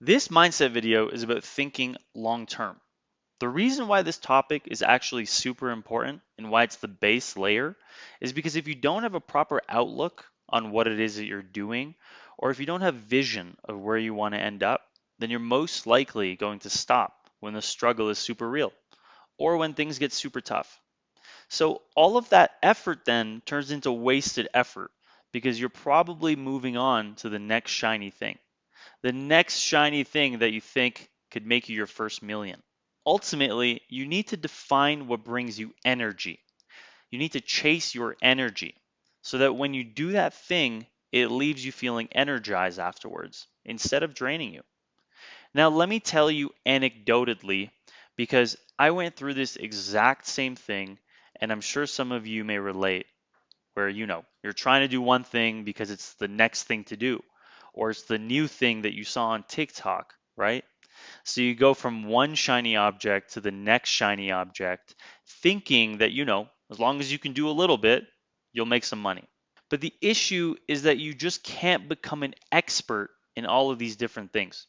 This mindset video is about thinking long term. The reason why this topic is actually super important and why it's the base layer is because if you don't have a proper outlook on what it is that you're doing, or if you don't have vision of where you want to end up, then you're most likely going to stop when the struggle is super real or when things get super tough. So all of that effort then turns into wasted effort because you're probably moving on to the next shiny thing. The next shiny thing that you think could make you your first million. Ultimately, you need to define what brings you energy. You need to chase your energy so that when you do that thing, it leaves you feeling energized afterwards instead of draining you. Now, let me tell you anecdotally, because I went through this exact same thing, and I'm sure some of you may relate, where you're trying to do one thing because it's the next thing to do, or it's the new thing that you saw on TikTok, right? So you go from one shiny object to the next shiny object, thinking that, as long as you can do a little bit, you'll make some money. But the issue is that you just can't become an expert in all of these different things.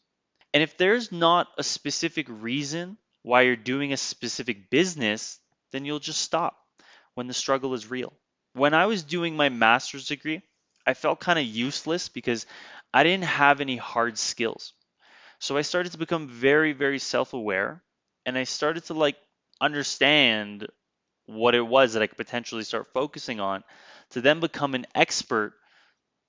And if there's not a specific reason why you're doing a specific business, then you'll just stop when the struggle is real. When I was doing my master's degree, I felt kind of useless because I didn't have any hard skills. So I started to become very, very self-aware, and I started to understand what it was that I could potentially start focusing on to then become an expert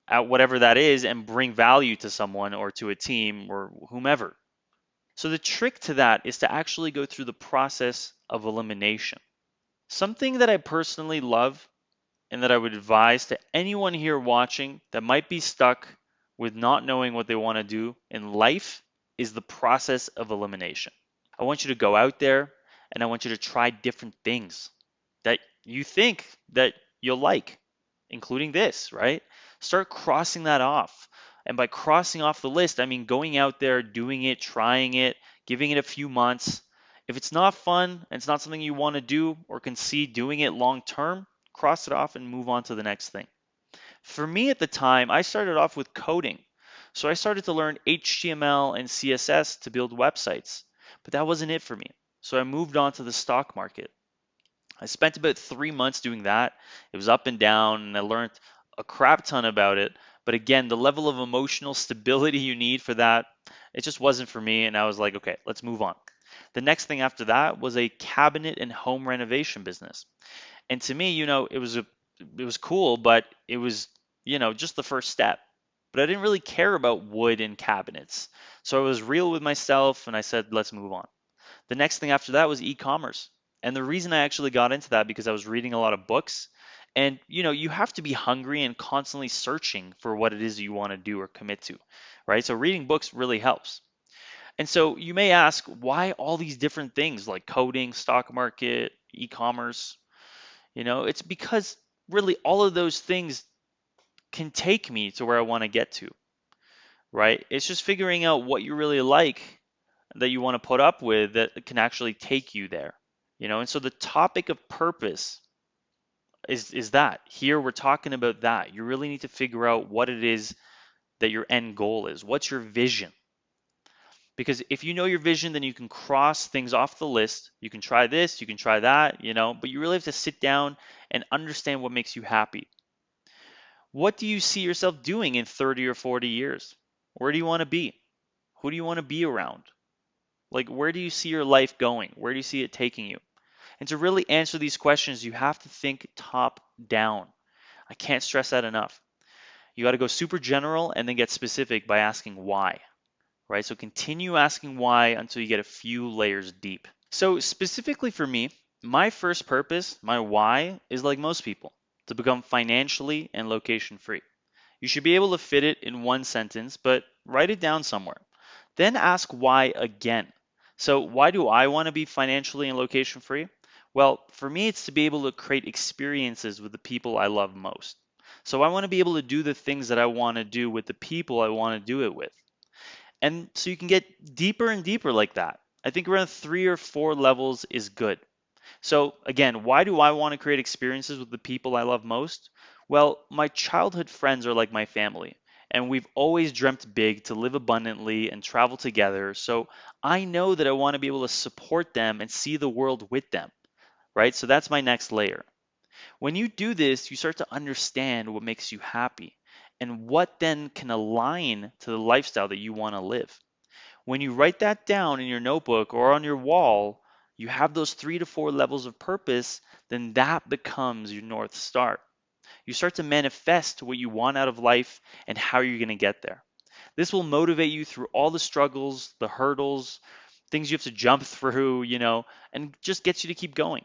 at whatever that is and bring value to someone or to a team or whomever. So the trick to that is to actually go through the process of elimination. Something that I personally love and that I would advise to anyone here watching that might be stuck with not knowing what they want to do in life is the process of elimination. I want you to go out there and I want you to try different things that you think that you'll like, including this, right? Start crossing that off. And by crossing off the list, I mean going out there, doing it, trying it, giving it a few months. If it's not fun and it's not something you want to do or can see doing it long term, cross it off and move on to the next thing. For me at the time, I started off with coding. So I started to learn HTML and CSS to build websites, but that wasn't it for me. So I moved on to the stock market. I spent about 3 months doing that. It was up and down, and I learned a crap ton about it. But again, the level of emotional stability you need for that, it just wasn't for me. And I was like, okay, let's move on. The next thing after that was a cabinet and home renovation business. And to me, it was cool, but it was, just the first step. But I didn't really care about wood and cabinets. So I was real with myself and I said, let's move on. The next thing after that was e-commerce. And the reason I actually got into that because I was reading a lot of books. And you have to be hungry and constantly searching for what it is you want to do or commit to, right? So reading books really helps. And so you may ask, why all these different things like coding, stock market, e-commerce? It's because really all of those things can take me to where I want to get to, right? It's just figuring out what you really like that you want to put up with that can actually take you there, And so the topic of purpose is that. Here we're talking about that. You really need to figure out what it is that your end goal is. What's your vision? Because if you know your vision, then you can cross things off the list. You can try this, you can try that, but you really have to sit down and understand what makes you happy. What do you see yourself doing in 30 or 40 years? Where do you want to be? Who do you want to be around? Like, where do you see your life going? Where do you see it taking you? And to really answer these questions, you have to think top down. I can't stress that enough. You got to go super general and then get specific by asking why, right? So continue asking why until you get a few layers deep. So specifically for me, my first purpose, my why, is like most people, to become financially and location free. You should be able to fit it in one sentence, but write it down somewhere. Then ask why again. So why do I want to be financially and location free? Well, for me, it's to be able to create experiences with the people I love most. So I want to be able to do the things that I want to do with the people I want to do it with. And so you can get deeper and deeper like that. I think around 3 or 4 levels is good. So again, why do I want to create experiences with the people I love most? Well, my childhood friends are like my family, And we've always dreamt big to live abundantly and travel together. So I know that I want to be able to support them and see the world with them, right? So that's my next layer. When you do this, you start to understand what makes you happy and what then can align to the lifestyle that you want to live. When you write that down in your notebook or on your wall, you have those 3 to 4 levels of purpose, then that becomes your North Star. You start to manifest what you want out of life and how you're going to get there. This will motivate you through all the struggles, the hurdles, things you have to jump through, and just gets you to keep going.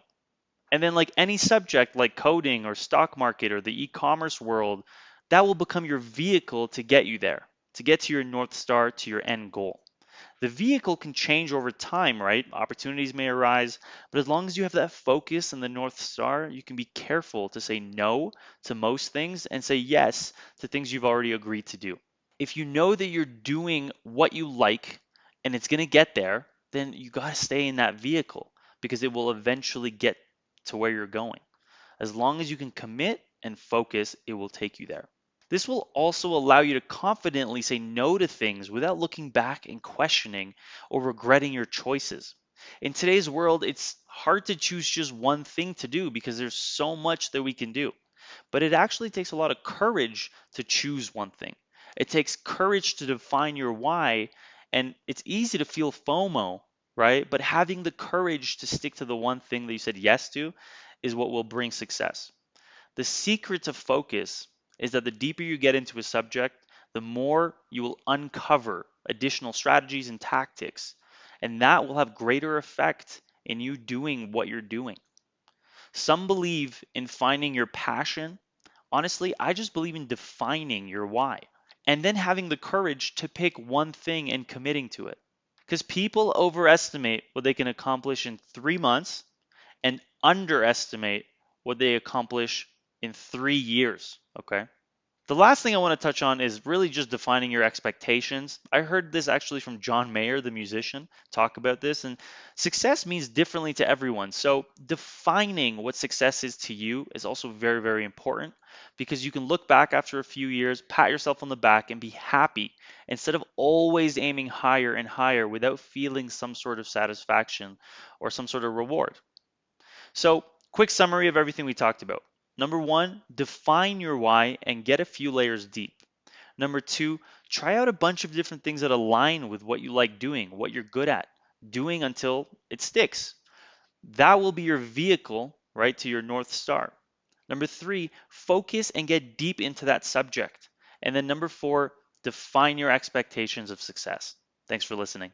And then, like any subject like coding or stock market or the e commerce world, that will become your vehicle to get you there, to get to your North Star, to your end goal. The vehicle can change over time, right? Opportunities may arise, but as long as you have that focus and the North Star, you can be careful to say no to most things and say yes to things you've already agreed to do. If you know that you're doing what you like and it's going to get there, then you got to stay in that vehicle because it will eventually get to where you're going. As long as you can commit and focus, it will take you there. This will also allow you to confidently say no to things without looking back and questioning or regretting your choices. In today's world, it's hard to choose just one thing to do because there's so much that we can do. But it actually takes a lot of courage to choose one thing. It takes courage to define your why, and it's easy to feel FOMO, right? But having the courage to stick to the one thing that you said yes to is what will bring success. The secret to focus is that the deeper you get into a subject, the more you will uncover additional strategies and tactics, and that will have greater effect in you doing what you're doing. Some believe in finding your passion. Honestly, I just believe in defining your why and then having the courage to pick one thing and committing to it. Because people overestimate what they can accomplish in 3 months and underestimate what they accomplish in 3 years. Okay. The last thing I want to touch on is really just defining your expectations. I heard this actually from John Mayer, the musician, talk about this, and success means differently to everyone. So, defining what success is to you is also very, very important because you can look back after a few years, pat yourself on the back, and be happy instead of always aiming higher and higher without feeling some sort of satisfaction or some sort of reward. So, quick summary of everything we talked about. Number one, define your why and get a few layers deep. Number two, try out a bunch of different things that align with what you like doing, what you're good at, doing until it sticks. That will be your vehicle, right, to your North Star. Number three, focus and get deep into that subject. And then number four, define your expectations of success. Thanks for listening.